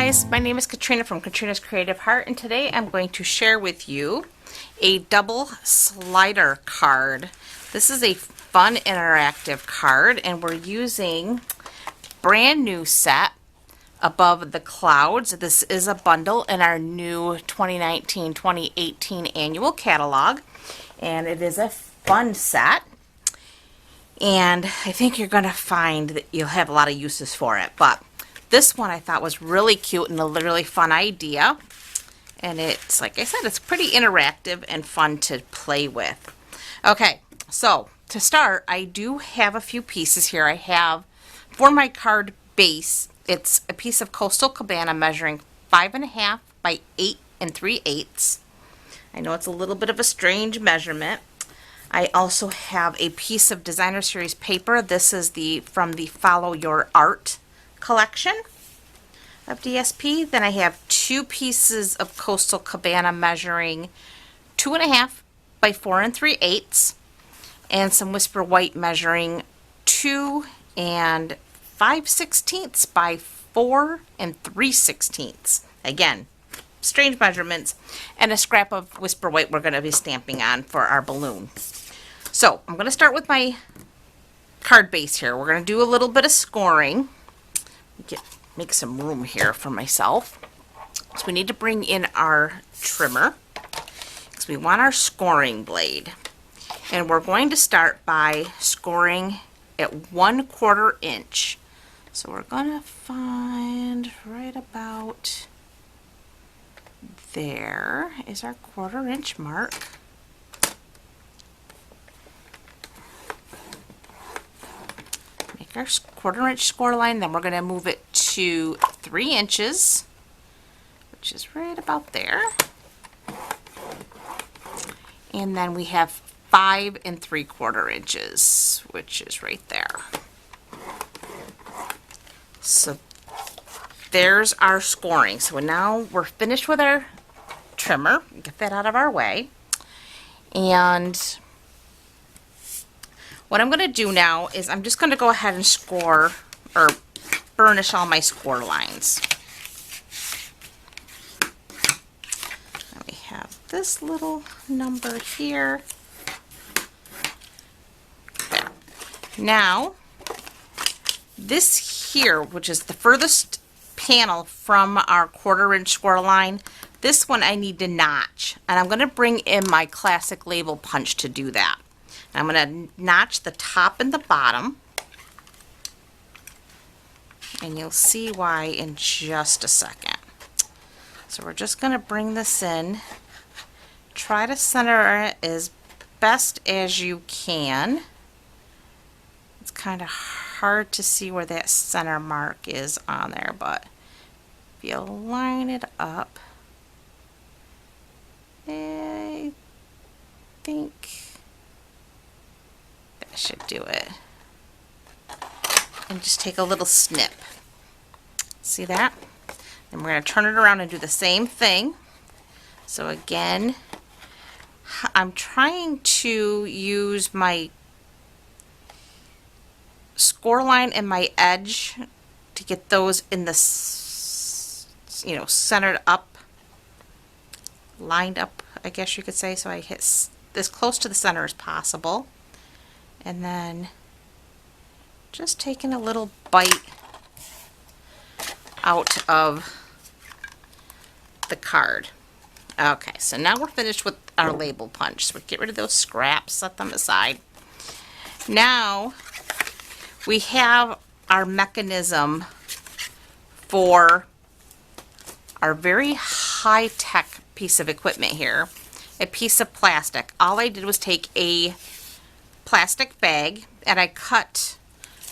guys, my name is Katrina from Katrina's Creative Heart, and today I'm going to share with you a double slider card. This is a fun interactive card, and we're using brand new set Above the Clouds. This is a bundle in our new 2019-2018 annual catalog, and it is a fun set. And I think you're going to find that you'll have a lot of uses for it. But this one I thought was really cute and a really fun idea. And it's, like I said, it's pretty interactive and fun to play with. Okay, so to start, I do have a few pieces here. I have, for my card base, it's a piece of Coastal Cabana measuring 5.5 by 8 3/8. I know it's a little bit of a strange measurement. I also have a piece of Designer Series paper. This is from the Follow Your Art collection of DSP. Then I have two pieces of Coastal Cabana measuring 2.5 by 4 3/8, and some Whisper White measuring 2 5/16 by 4 3/16. Again, strange measurements, and a scrap of Whisper White we're going to be stamping on for our balloon. So I'm going to start with my card base here. We're going to do a little bit of scoring. Make some room here for myself. So we need to bring in our trimmer because we want our scoring blade. And we're going to start by scoring at 1/4 inch. So we're going to find right about there is our 1/4 inch mark. Make our 1/4 inch score line, then we're going to move it to 3 inches, which is right about there. And then we have 5 3/4 inches, which is right there. So there's our scoring. So now we're finished with our trimmer. Get that out of our way. And what I'm going to do now is I'm just going to go ahead and score or burnish all my score lines. And we have this little number here. There. Now, this here, which is the furthest panel from our 1/4 inch score line, this one I need to notch, and I'm going to bring in my classic label punch to do that. And I'm going to notch the top and the bottom, and you'll see why in just a second. So we're just going to bring this in, try to center it as best as you can. It's kind of hard to see where that center mark is on there, but if you line it up, I think that should do it. And just take a little snip. See that? And we're going to turn it around and do the same thing. So again, I'm trying to use my score line and my edge to get those in the, centered up, lined up, I guess you could say, so I hit as close to the center as possible. And then just taking a little bite out of the card. Okay, so now we're finished with our label punch. So we get rid of those scraps, set them aside. Now we have our mechanism for our very high-tech piece of equipment here, a piece of plastic. All I did was take a plastic bag and I cut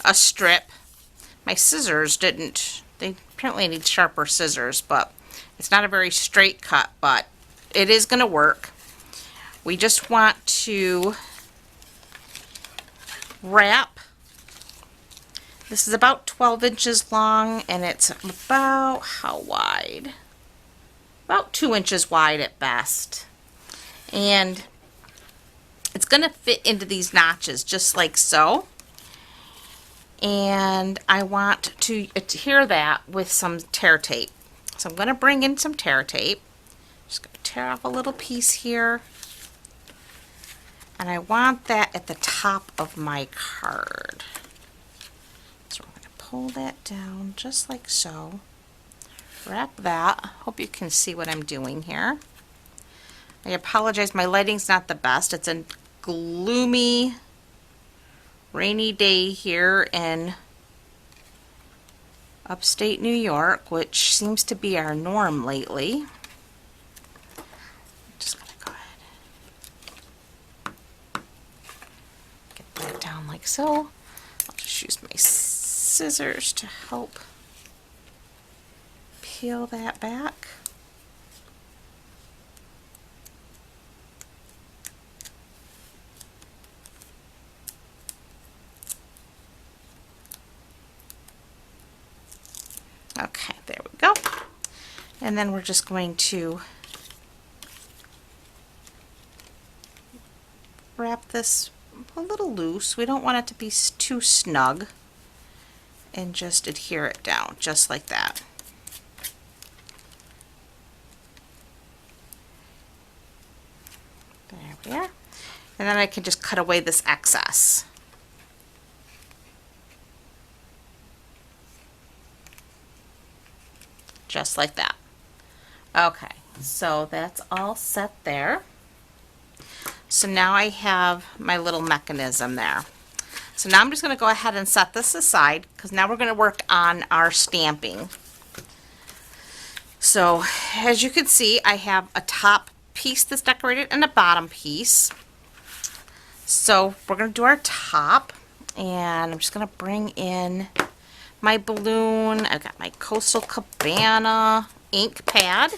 a strip. My scissors didn't, they apparently need sharper scissors, but it's not a very straight cut, but it is going to work. We just want to wrap. This is about 12 inches long, and it's about, how wide? About 2 inches wide at best. And it's going to fit into these notches just like so. And I want to adhere that with some tear tape. So I'm going to bring in some tear tape. Just going to tear off a little piece here. And I want that at the top of my card. So we're going to pull that down just like so. Wrap that. Hope you can see what I'm doing here. I apologize, my lighting's not the best. It's a gloomy, rainy day here in upstate New York, which seems to be our norm lately. Just going to go ahead. Get that down like so. I'll just use my scissors to help peel that back. Okay, there we go. And then we're just going to wrap this a little loose. We don't want it to be too snug. And just adhere it down, just like that. There we are. And then I can just cut away this excess. Just like that. Okay, so that's all set there. So now I have my little mechanism there. So now I'm just going to go ahead and set this aside because now we're going to work on our stamping. So as you can see, I have a top piece that's decorated and a bottom piece. So we're going to do our top, and I'm just going to bring in my balloon. I've got my Coastal Cabana ink pad.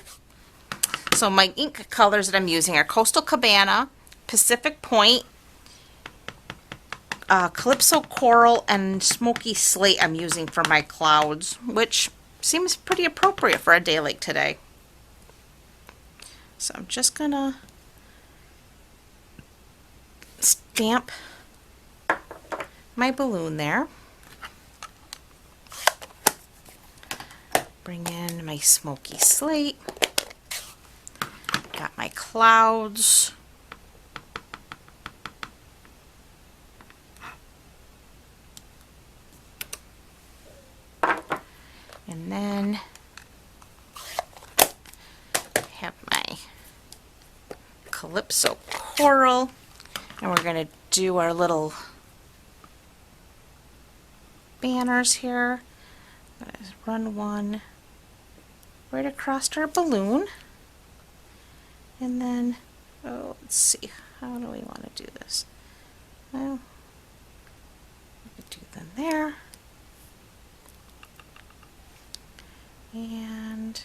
So my ink colors that I'm using are Coastal Cabana, Pacific Point, Calypso Coral, and Smoky Slate I'm using for my clouds, which seems pretty appropriate for a day like today. So I'm just gonna stamp my balloon there. Bring in my Smoky Slate. Got my clouds. And then have my Calypso Coral. And we're going to do our little banners here. I'm going to run one right across our balloon. And then, oh, let's see, how do we want to do this? Well, we could do them there. And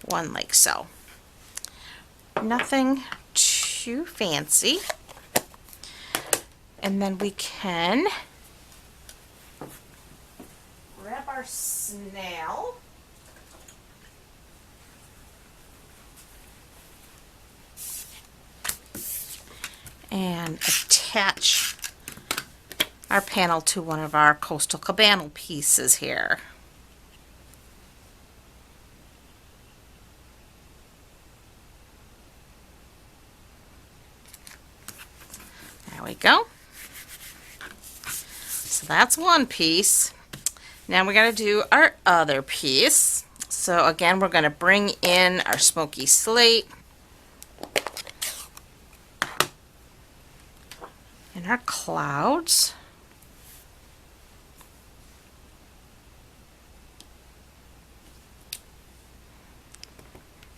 one like so. Nothing too fancy. And then we can grab our snail. And attach our panel to one of our Coastal Cabana pieces here. There we go. So that's one piece. Now we got to do our other piece. So again, we're going to bring in our Smoky Slate and our clouds.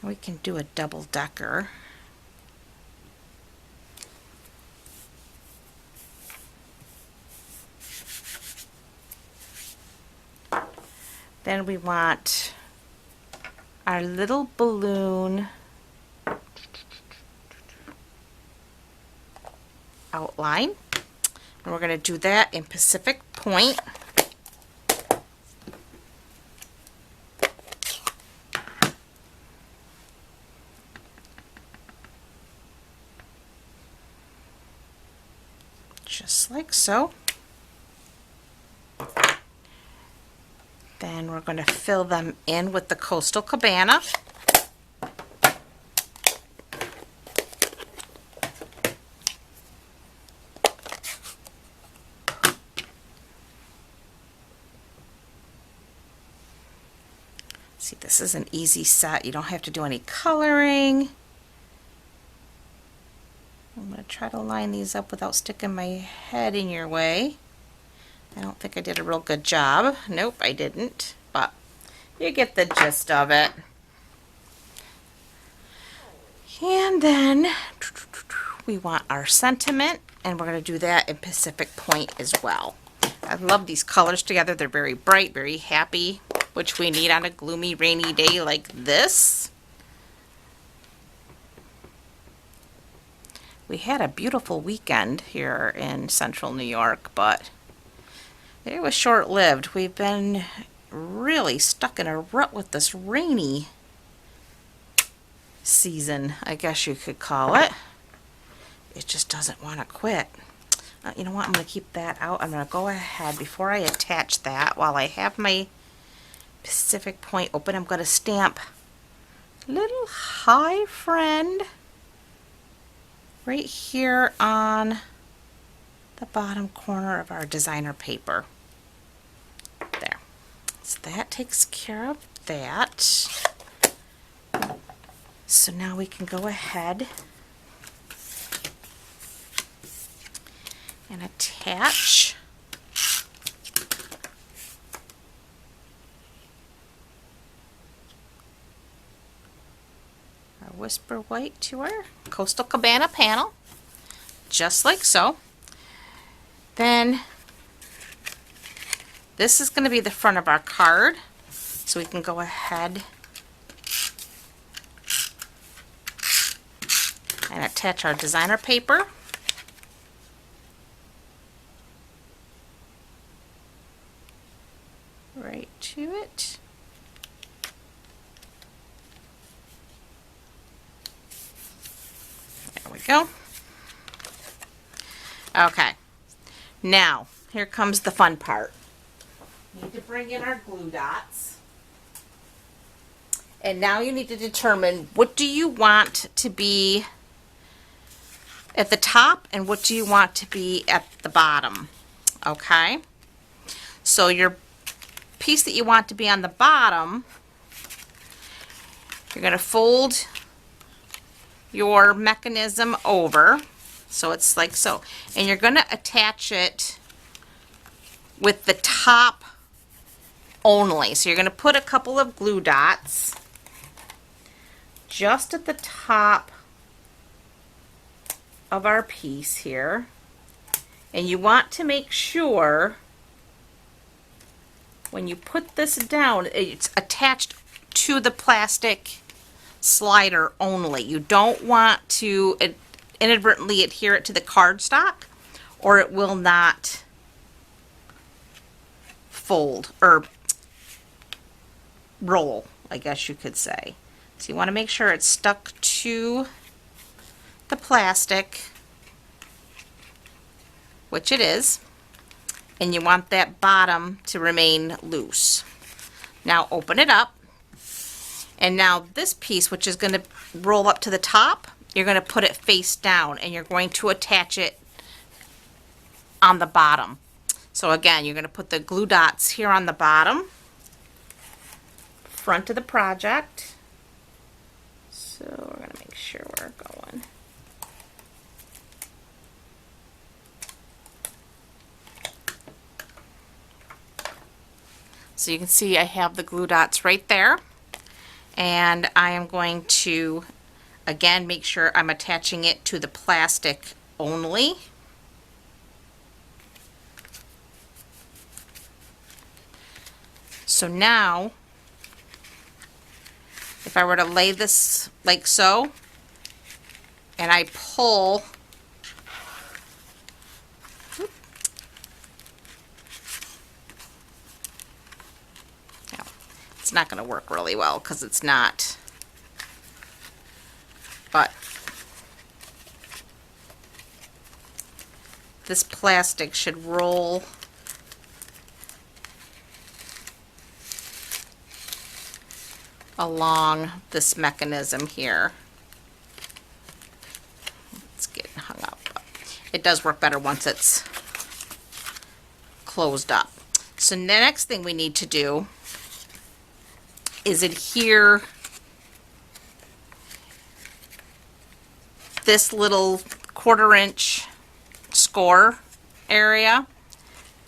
We can do a double decker. Then we want our little balloon outline. And we're going to do that in Pacific Point. Just like so. Then we're going to fill them in with the Coastal Cabana. See, this is an easy set. You don't have to do any coloring. I'm going to try to line these up without sticking my head in your way. I don't think I did a real good job. Nope, I didn't, but you get the gist of it. And then we want our sentiment, and we're going to do that in Pacific Point as well. I love these colors together. They're very bright, very happy, which we need on a gloomy, rainy day like this. We had a beautiful weekend here in central New York, but it was short-lived. We've been really stuck in a rut with this rainy season, I guess you could call it. It just doesn't want to quit. You know what? I'm going to keep that out. I'm going to go ahead before I attach that. While I have my Pacific Point open, I'm going to stamp little hi friend right here on the bottom corner of our designer paper. There. So that takes care of that. So now we can go ahead and attach our Whisper White to our Coastal Cabana panel, just like so. Then this is going to be the front of our card, so we can go ahead and attach our designer paper. Right to it. There we go. Okay. Now, here comes the fun part. We need to bring in our glue dots. And now you need to determine, what do you want to be at the top and what do you want to be at the bottom? Okay? So your piece that you want to be on the bottom, you're going to fold your mechanism over, so it's like so, and you're going to attach it with the top only. So you're going to put a couple of glue dots just at the top of our piece here, and you want to make sure when you put this down it's attached to the plastic slider only. You don't want to inadvertently adhere it to the cardstock, or it will not fold or roll, I guess you could say. So you want to make sure it's stuck to the plastic, which it is, and you want that bottom to remain loose. Now open it up, and now this piece, which is going to roll up to the top, you're going to put it face down, and you're going to attach it on the bottom. So again, you're going to put the glue dots here on the bottom, front of the project. So we're going to make sure we're going. So you can see I have the glue dots right there, and I am going to again make sure I'm attaching it to the plastic only. So now if I were to lay this like so and I pull, it's not going to work really well because it's not, but this plastic should roll along this mechanism here. It's getting hung up. It does work better once it's closed up. So the next thing we need to do is adhere this little 1/4 inch score area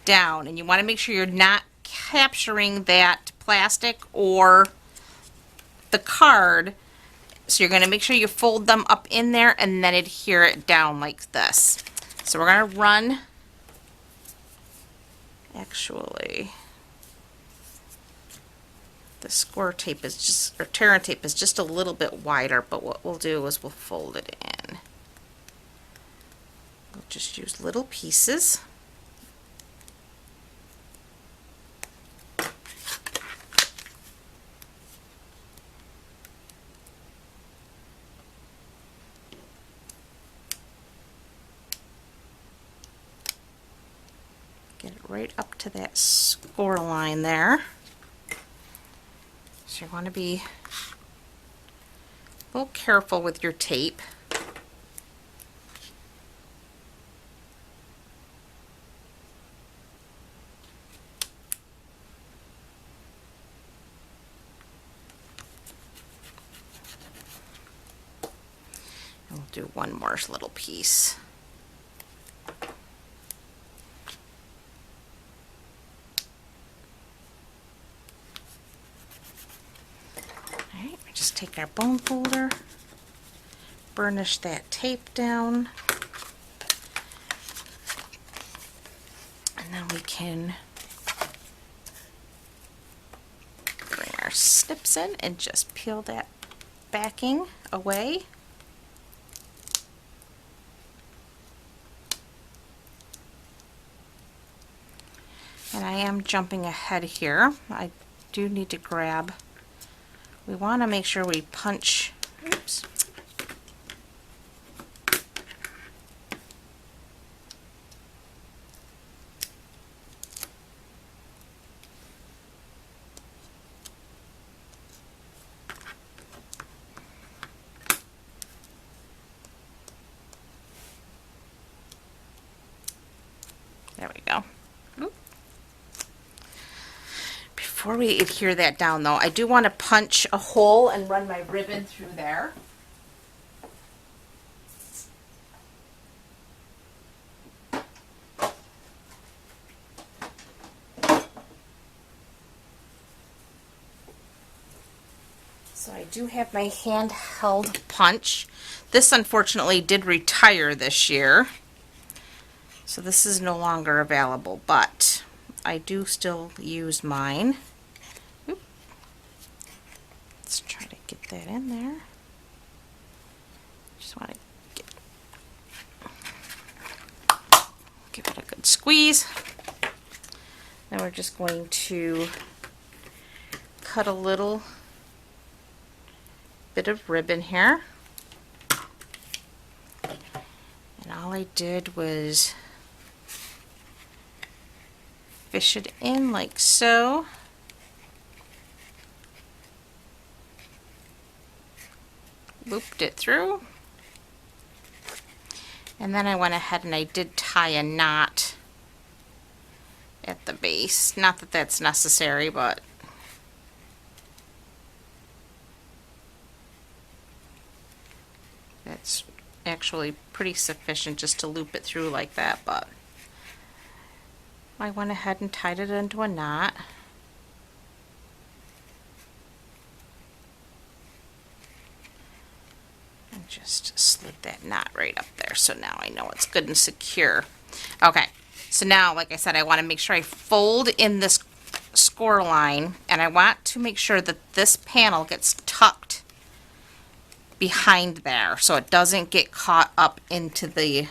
down, and you want to make sure you're not capturing that plastic or the card. So you're going to make sure you fold them up in there and then adhere it down like this. So we're going to run, actually, the score tape is just, or tear tape is just a little bit wider, but what we'll do is we'll fold it in. We'll just use little pieces. Get it right up to that score line there. So you want to be a little careful with your tape. And we'll do one more little piece. Just take our bone folder, burnish that tape down, and then we can bring our snips in and just peel that backing away. And I am jumping ahead here. I do need to grab, we want to make sure we punch, oops. There we go. Oop. Before we adhere that down though, I do want to punch a hole and run my ribbon through there. So I do have my handheld punch. This unfortunately did retire this year, so this is no longer available, but I do still use mine. Oop. Let's try to get that in there. Just want to give it a good squeeze. Now we're just going to cut a little bit of ribbon here. And all I did was fish it in like so. Looped it through. And then I went ahead and I did tie a knot at the base. Not that that's necessary, but that's actually pretty sufficient just to loop it through like that, but I went ahead and tied it into a knot. And just slid that knot right up there, so now I know it's good and secure. Okay, so now, like I said, I want to make sure I fold in this score line, and I want to make sure that this panel gets tucked behind there so it doesn't get caught up into the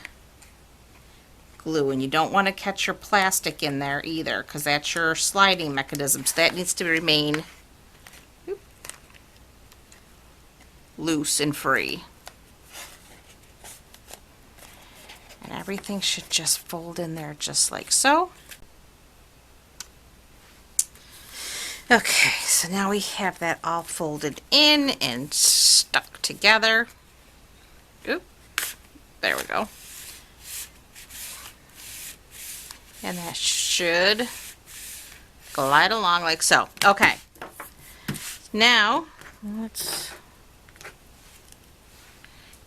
glue. And you don't want to catch your plastic in there either, because that's your sliding mechanism, so that needs to remain loose and free. And everything should just fold in there just like so. Okay, so now we have that all folded in and stuck together. Oop, there we go. And that should glide along like so. Okay, now let's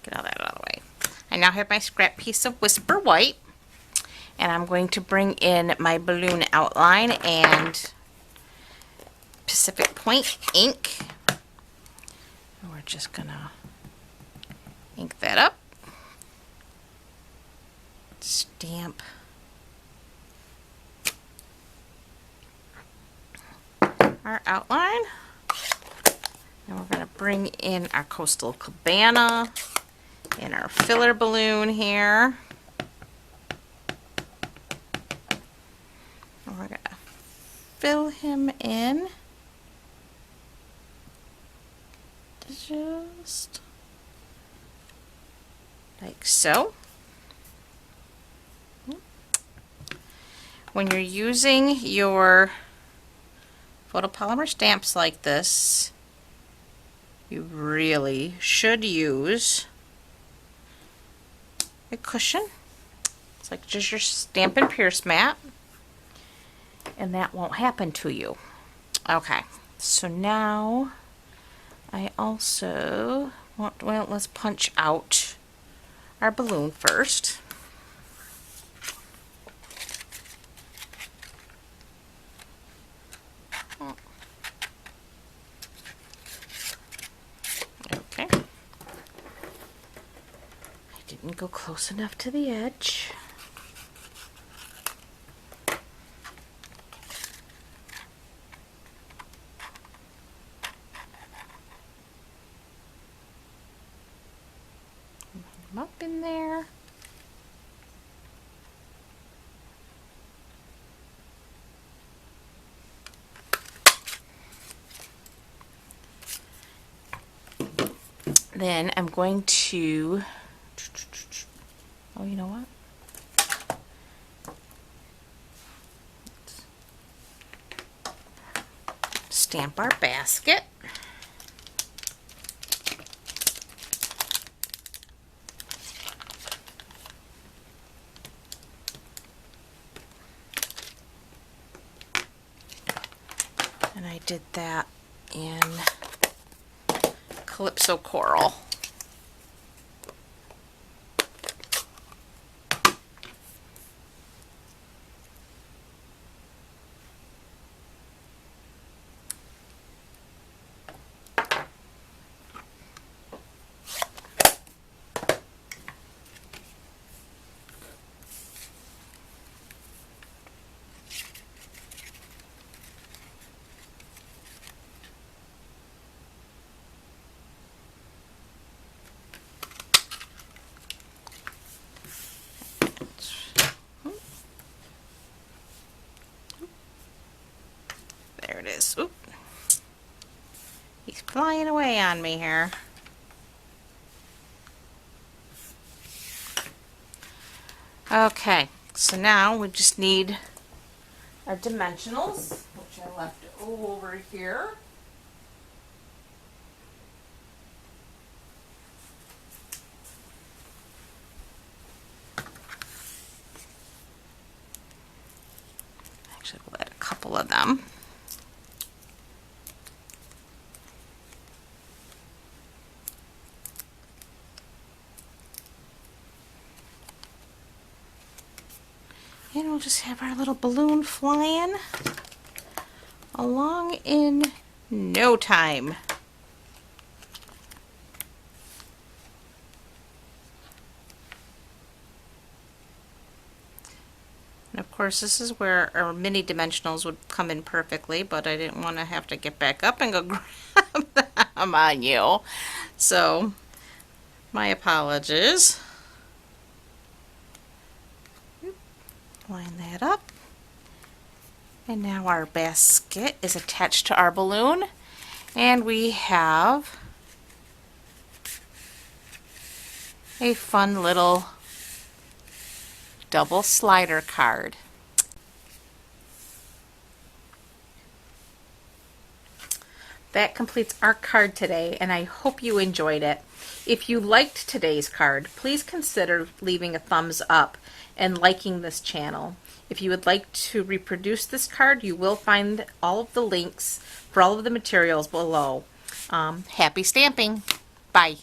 get all that out of the way. I now have my scrap piece of Whisper White, and I'm going to bring in my balloon outline and Pacific Point ink. And we're just gonna ink that up, stamp our outline, and we're gonna bring in our Coastal Cabana and our filler balloon here. And we're gonna fill him in just like so. When you're using your photopolymer stamps like this, you really should use a cushion. It's like just your Stampin' Pierce mat, and that won't happen to you. Okay, so now I also want, well, let's punch out our balloon first. Okay. I didn't go close enough to the edge. Up in there. Then I'm going to, oh, you know what? Stamp our basket. And I did that in Calypso Coral. There it is. Oop. He's flying away on me here. Okay, so now we just need our dimensionals, which I left over here. Actually, we'll add a couple of them. And we'll just have our little balloon flying along in no time. And of course, this is where our mini dimensionals would come in perfectly, but I didn't want to have to get back up and go grab them on you. So, my apologies. Line that up. And now our basket is attached to our balloon, and we have a fun little double slider card. that completes our card today, and I hope you enjoyed it. If you liked today's card, please consider leaving a thumbs up and liking this channel. If you would like to reproduce this card, you will find all of the links for all of the materials below. Happy stamping! Bye!